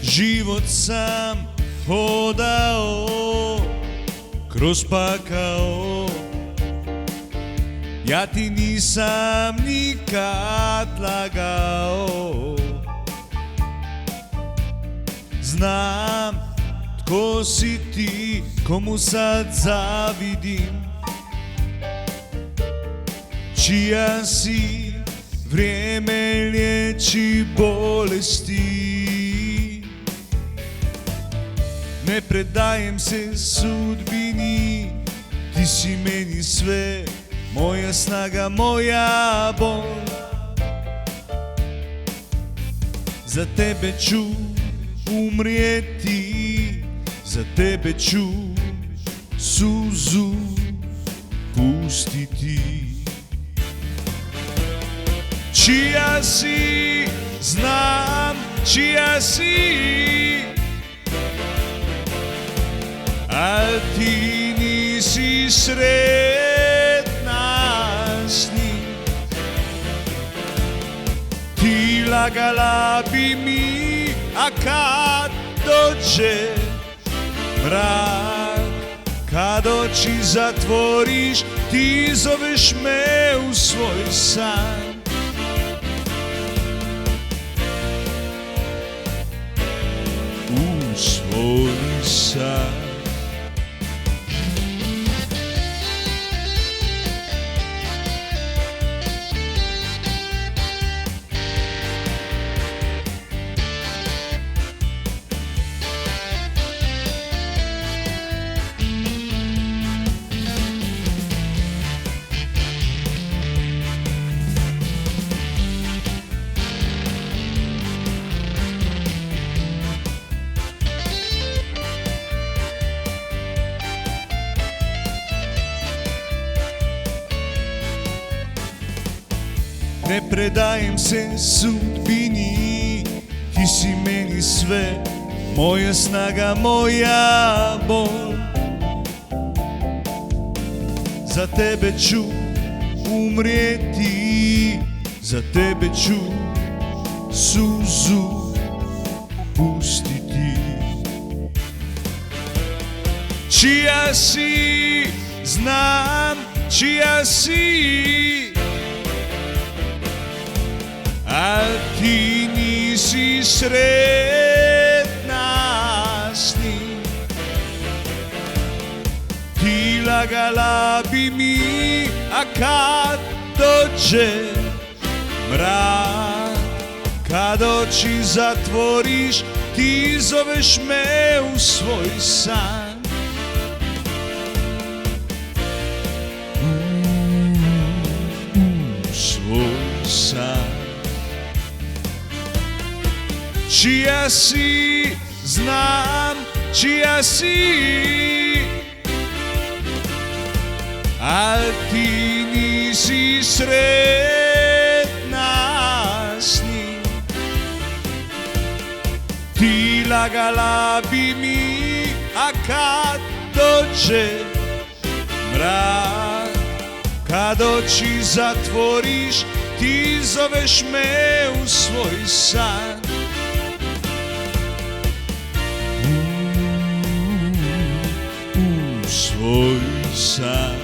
Život sam hodao, kroz pakao, ja ti nisam nikad lagao. Znam tko si ti, komu sad zavidim, čija si, vrijeme liječi bolesti. Ne predajem se sudbini, ti si meni sve, moja snaga, moja bol. Za tebe ću umrijeti, za tebe ću suzu pustiti. Čija si, znam čija si, al ti nisi sretna s njim. Ti lagala bi mi, a kad dođe mrak, kad oči zatvoriš, ti zoveš me u svoj san. U svoj san. Ne predajem se sudbini, ti si meni sve, moja snaga, moja bol. Za tebe ću umrijeti, za tebe ću suzu pustiti. Čija si, znam čija si, al ti nisi sretna s njim. Ti lagala bi mi, a kad dođe mrak, kad oči zatvoriš, ti zoveš me u svoj san. U svoj san. Čija si, znam čija si, al ti nisi sretna s njim. Ti lagala bi mi, a kad dođe mrak, kad oči zatvoriš, ti zoveš me u svoj san. Svoj san.